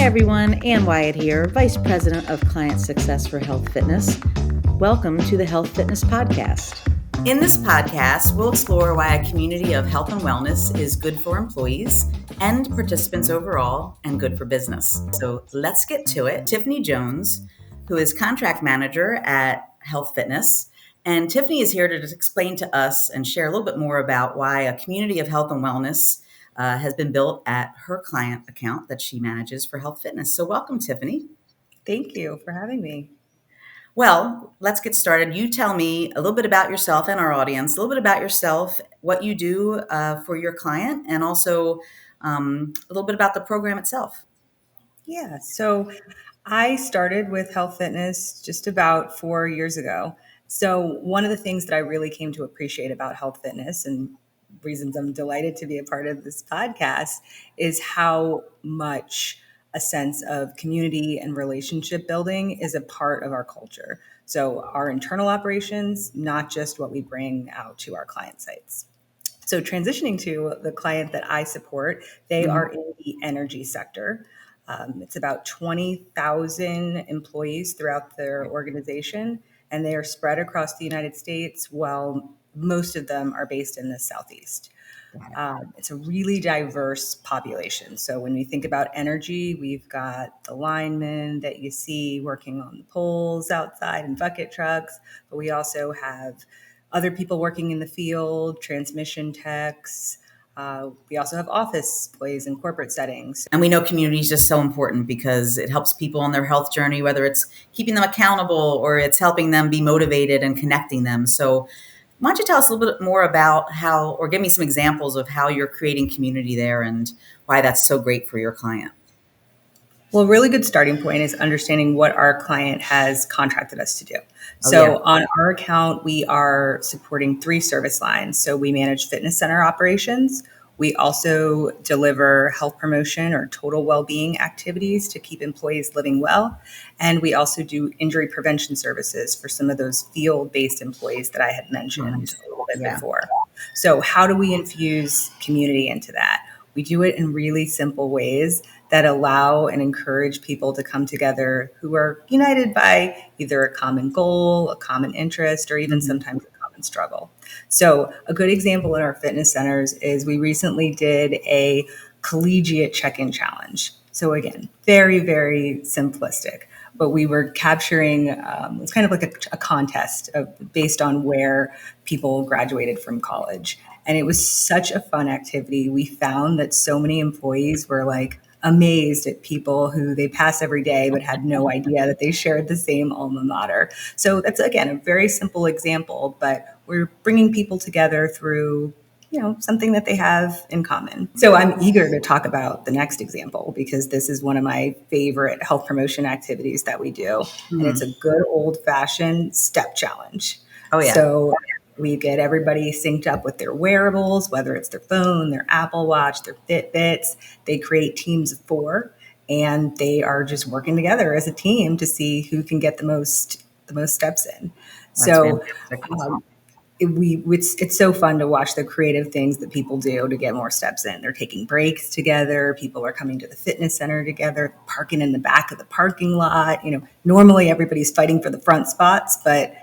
Hi everyone, Ann Wyatt here, Vice President of Client Success for HealthFitness. Welcome to the HealthFitness Podcast. In this podcast, we'll explore why a community of health and wellness is good for employees and participants overall and good for business. So let's get to it. Tiffany Jones, who is Contract Manager at HealthFitness, and Tiffany is here to explain to us and share a little bit more about why a community of health and wellness has been built at her client account that she manages for HealthFitness. So welcome, Tiffany. Thank you for having me. Well, let's get started. You tell me a little bit about yourself and our audience, a little bit about yourself, what you do for your client, and also a little bit about the program itself. Yeah, so I started with HealthFitness just about 4 years ago. So one of the things that I really came to appreciate about HealthFitness and reasons I'm delighted to be a part of this podcast is how much a sense of community and relationship building is a part of our culture. So our internal operations, not just what we bring out to our client sites. So transitioning to the client that I support, they are in the energy sector. It's about 20,000 employees throughout their organization, and they are spread across the United States, while most of them are based in the Southeast. It's a really diverse population. So when we think about energy, we've got the linemen that you see working on the poles outside in bucket trucks, but we also have other people working in the field, transmission techs. We also have office employees in corporate settings. And we know community is just so important because it helps people on their health journey, whether it's keeping them accountable or it's helping them be motivated and connecting them. So why don't you tell us a little bit more about how, or give me some examples of how you're creating community there and why that's so great for your client? Well, a really good starting point is understanding what our client has contracted us to do. So on our account, we are supporting 3 service lines. So we manage fitness center operations. We also deliver health promotion or total well-being activities to keep employees living well. And we also do injury prevention services for some of those field-based employees that I had mentioned a little bit before. So how do we infuse community into that? We do it in really simple ways that allow and encourage people to come together who are united by either a common goal, a common interest, or even sometimes a common struggle. So a good example in our fitness centers is we recently did a collegiate check-in challenge. So again, very, very simplistic, but we were capturing, it's kind of like a contest based on where people graduated from college. And it was such a fun activity. We found that so many employees were like amazed at people who they pass every day but had no idea that they shared the same alma mater. So that's, again, a very simple example, but we're bringing people together through something that they have in common. So I'm eager to talk about the next example because this is one of my favorite health promotion activities that we do. And it's a good old-fashioned step challenge. So we get everybody synced up with their wearables, whether it's their phone, their Apple Watch, their Fitbits. They create teams of 4, and they are just working together as a team to see who can get the most steps in. It's so fun to watch the creative things that people do to get more steps in. They're taking breaks together. People are coming to the fitness center together, parking in the back of the parking lot. Normally everybody's fighting for the front spots, but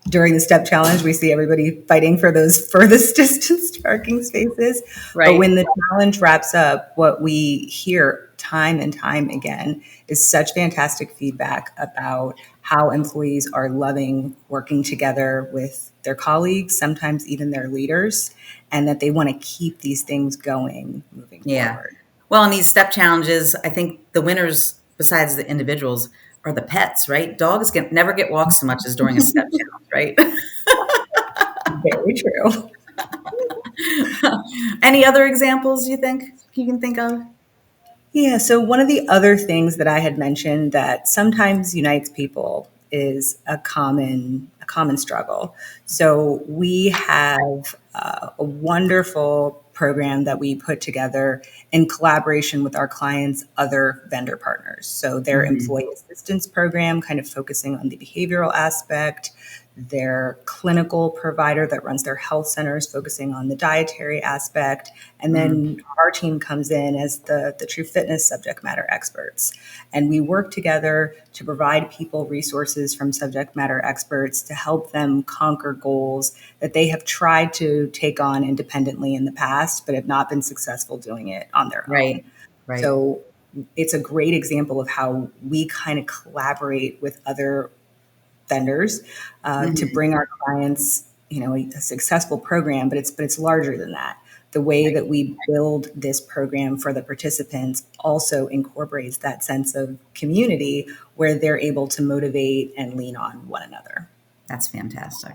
during the step challenge, we see everybody fighting for those furthest distance parking spaces. Right. But when the challenge wraps up, what we hear time and time again is such fantastic feedback about how employees are loving working together with their colleagues, sometimes even their leaders, and that they want to keep these things going moving forward. Well, in these step challenges, I think the winners, besides the individuals, are the pets, right? Dogs never get walked so much as during a step challenge, right? Very true. Any other examples you can think of? Yeah, so one of the other things that I had mentioned that sometimes unites people is a common struggle. So we have a wonderful program that we put together in collaboration with our clients' other vendor partners. So their employee assistance program, kind of focusing on the behavioral aspect, their clinical provider that runs their health centers, focusing on the dietary aspect. And then our team comes in as the true fitness subject matter experts. And we work together to provide people resources from subject matter experts to help them conquer goals that they have tried to take on independently in the past, but have not been successful doing it on their own. Right. So it's a great example of how we kind of collaborate with other vendors to bring our clients, a successful program, but it's larger than that. The way that we build this program for the participants also incorporates that sense of community where they're able to motivate and lean on one another. That's fantastic.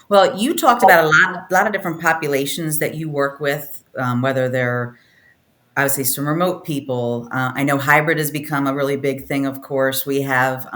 Well, you talked about a lot of different populations that you work with, whether they're obviously some remote people. I know hybrid has become a really big thing. Of course, we have,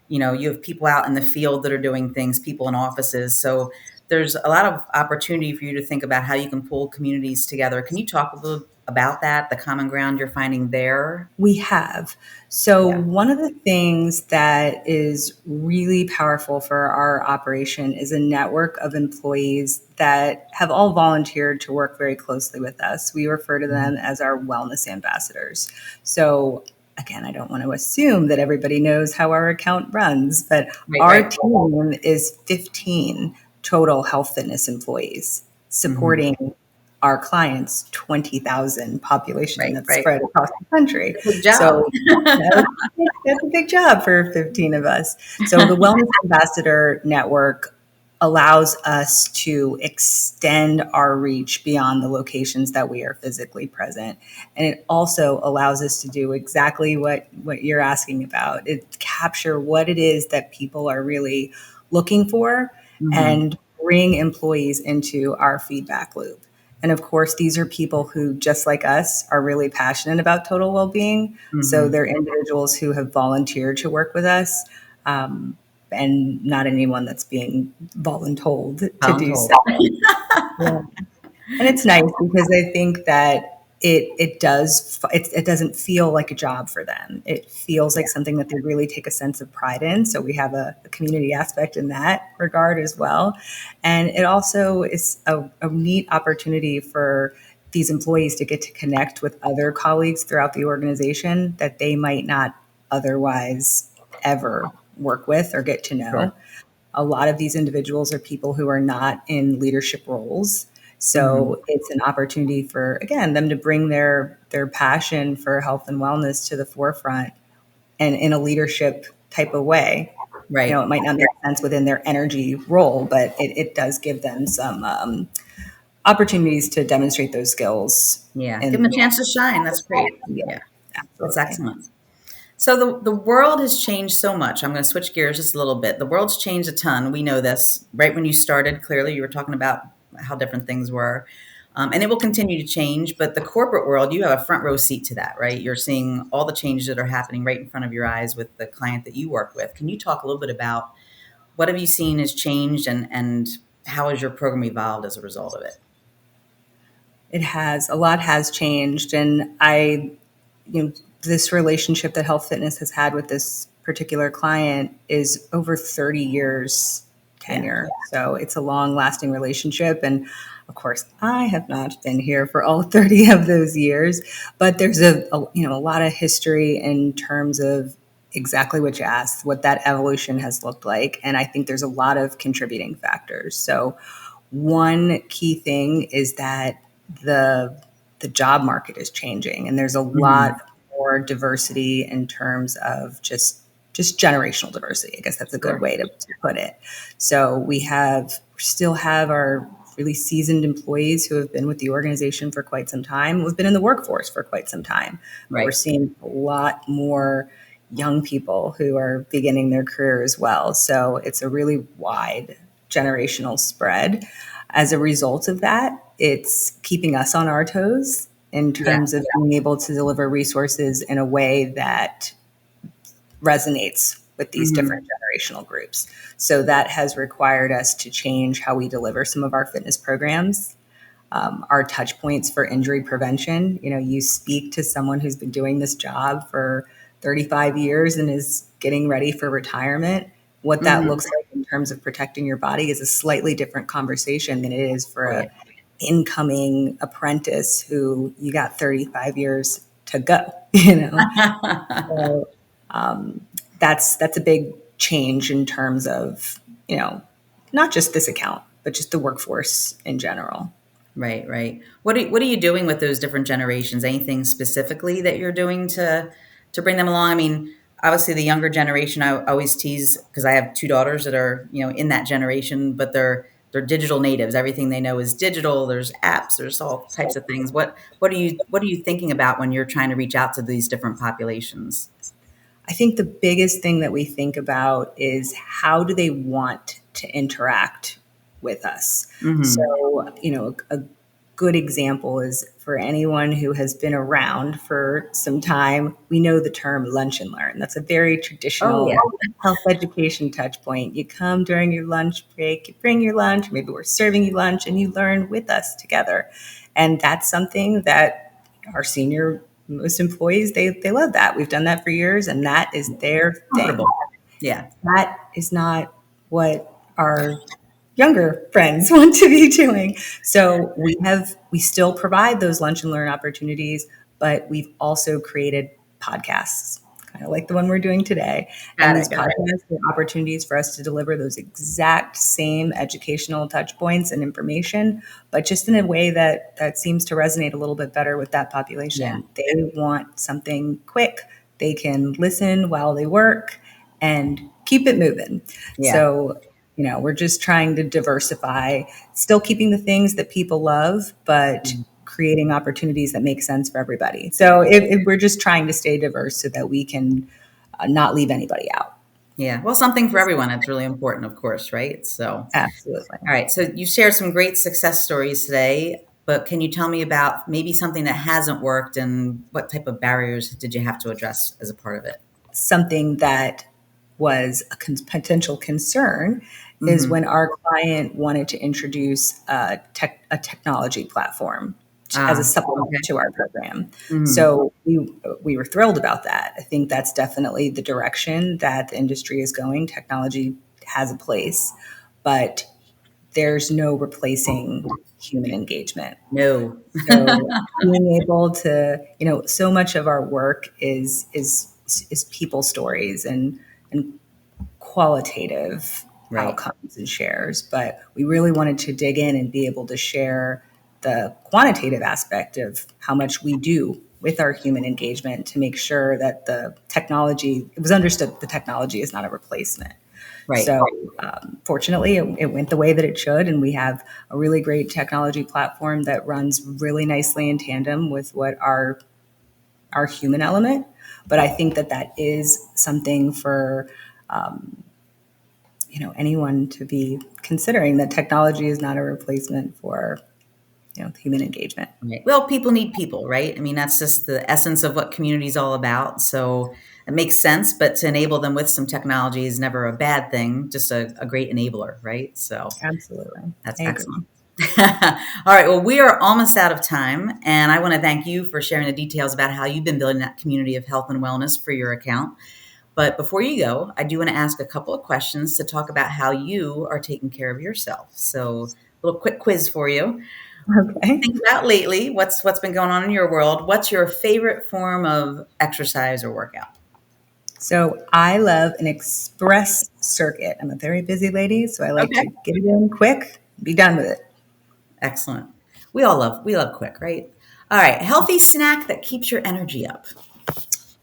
you have people out in the field that are doing things, people in offices. So there's a lot of opportunity for you to think about how you can pull communities together. Can you talk a little about that, the common ground you're finding there? We have. So one of the things that is really powerful for our operation is a network of employees that have all volunteered to work very closely with us. We refer to them as our wellness ambassadors. So again, I don't want to assume that everybody knows how our account runs, but our team is 15 total health fitness employees supporting our clients' 20,000 population that's spread across the country. Good job. So that's a big job for 15 of us. So the Wellness Ambassador Network allows us to extend our reach beyond the locations that we are physically present. And it also allows us to do exactly what you're asking about. It capture what it is that people are really looking for and bring employees into our feedback loop. And of course, these are people who, just like us, are really passionate about total well-being. So they're individuals who have volunteered to work with us, and not anyone that's being voluntold to do so. And it's nice because I think that it doesn't feel like a job for them. It feels like something that they really take a sense of pride in. So we have a community aspect in that regard as well. And it also is a neat opportunity for these employees to get to connect with other colleagues throughout the organization that they might not otherwise ever work with or get to know. Sure. A lot of these individuals are people who are not in leadership roles. So it's an opportunity for, again, them to bring their passion for health and wellness to the forefront and in a leadership type of way. Right. It might not make sense within their energy role, but it does give them some opportunities to demonstrate those skills. Yeah. Give them a chance to shine. That's great. Yeah. That's excellent. So the world has changed so much. I'm going to switch gears just a little bit. The world's changed a ton. We know this. Right when you started, clearly you were talking about how different things were. And it will continue to change. But the corporate world, you have a front row seat to that, right? You're seeing all the changes that are happening right in front of your eyes with the client that you work with. Can you talk a little bit about what have you seen has changed and how has your program evolved as a result of it? It has. A lot has changed. And this relationship that HealthFitness has had with this particular client is over 30 yeyears tenure. So it's a long lasting relationship. And of course, I have not been here for all 30 of those years, but there's a lot of history in terms of exactly what you asked, what that evolution has looked like. And I think there's a lot of contributing factors. So one key thing is that the job market is changing, and there's a lot more diversity in terms of just generational diversity. I guess that's a good way to put it. So we still have our really seasoned employees who have been with the organization for quite some time, who've been in the workforce for quite some time. Right. We're seeing a lot more young people who are beginning their career as well. So it's a really wide generational spread. As a result of that, it's keeping us on our toes in terms of being able to deliver resources in a way that resonates with these different generational groups. So that has required us to change how we deliver some of our fitness programs. Our touch points for injury prevention. You speak to someone who's been doing this job for 35 years and is getting ready for retirement. what that looks like in terms of protecting your body is a slightly different conversation than it is for Right. a incoming apprentice who you got 35 years to go, So that's a big change in terms of, not just this account, but just the workforce in general. Right, right. What are you doing with those different generations? Anything specifically that you're doing to bring them along? I mean, obviously the younger generation, I always tease because I have two daughters that are, in that generation, but they're digital natives. Everything they know is digital. There's apps, there's all types of things. What are you thinking about when you're trying to reach out to these different populations? I think the biggest thing that we think about is how do they want to interact with us? Mm-hmm. So, a good example is for anyone who has been around for some time, we know the term lunch and learn. That's a very Oh traditional yeah. health education touch point. You come during your lunch break, you bring your lunch, maybe we're serving you lunch, and you learn with us together. And that's something that our senior most employees, they love that. We've done that for years, and that is their thing. Comfortable. Yeah. That is not what our younger friends want to be doing. So we still provide those lunch and learn opportunities, but we've also created podcasts, kind of like the one we're doing today. And Got these it. Got it. podcasts are opportunities for us to deliver those exact same educational touch points and information, but just in a way that seems to resonate a little bit better with that Yeah. population. They want something quick. They can listen while they work and keep it moving. Yeah. So, we're just trying to diversify, still keeping the things that people love, but creating opportunities that make sense for everybody. So we're just trying to stay diverse so that we can not leave anybody out. Yeah. Well, something for everyone. It's really important, of course, right? So, all Absolutely. right. So you shared some great success stories today, but can you tell me about maybe something that hasn't worked and what type of barriers did you have to address as a part of it? Something that was a potential concern is Mm-hmm. when our client wanted to introduce a technology platform as a supplement Okay. to our program. Mm-hmm. So we were thrilled about that. I think that's definitely the direction that the industry is going. Technology has a place, but there's no replacing human engagement. No. So being able to, so much of our work is people stories and qualitative Right. outcomes and shares, but we really wanted to dig in and be able to share the quantitative aspect of how much we do with our human engagement to make sure that the technology, it was understood that the technology is not a replacement. Right. So fortunately, it went the way that it should, and we have a really great technology platform that runs really nicely in tandem with what our human element. But I think that is something for anyone to be considering, that technology is not a replacement for human engagement. Right. Well, people need people, right? I mean, that's just the essence of what community is all about. So it makes sense, but to enable them with some technology is never a bad thing, just a great enabler, right? So Absolutely, that's I agree. excellent. All right. Well, we are almost out of time, and I want to thank you for sharing the details about how you've been building that community of health and wellness for your account. But before you go, I do want to ask a couple of questions to talk about how you are taking care of yourself. So, a little quick quiz for you. Okay. Think about lately, what's been going on in your world? What's your favorite form of exercise or workout? So I love an express circuit. I'm a very busy lady, so I like Okay. to get it in quick, be done with it. Excellent. We love quick, right? All right. Healthy snack that keeps your energy up.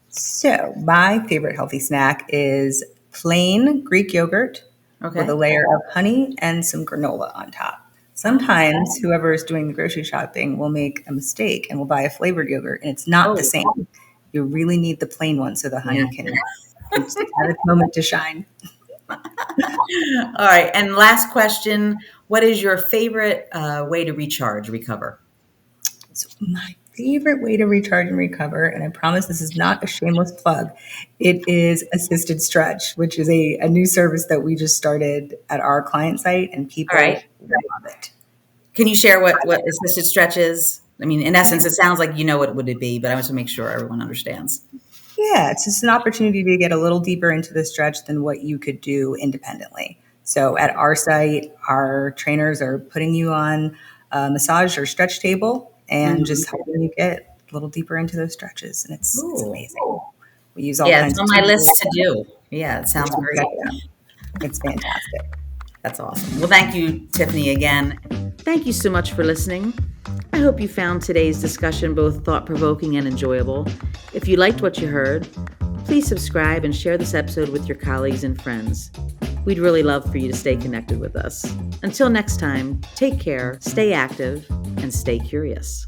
So my favorite healthy snack is plain Greek yogurt with a Okay. layer of honey and some granola on top. Sometimes whoever is doing the grocery shopping will make a mistake and will buy a flavored yogurt, and it's not the Oh, same. You really need the plain one so the yeah. honey can just have its moment to shine. All right. And last question. What is your favorite way to recharge, recover? So my favorite way to recharge and recover, and I promise this is not a shameless plug, it is assisted stretch, which is a new service that we just started at our client site, and All right. people love it. Can you share what assisted stretch is? I mean, in essence, it sounds like you know what would it be, but I want to make sure everyone understands. Yeah, it's just an opportunity to get a little deeper into the stretch than what you could do independently. So at our site, our trainers are putting you on a massage or stretch table and just helping you get a little deeper into those stretches. And it's amazing. We use all Yeah, it's kinds on of my tools. list to do. Yeah, it sounds great. It's fantastic. That's awesome. Well, thank you, Tiffany, again. Thank you so much for listening. I hope you found today's discussion both thought-provoking and enjoyable. If you liked what you heard, please subscribe and share this episode with your colleagues and friends. We'd really love for you to stay connected with us. Until next time, take care, stay active, and stay curious.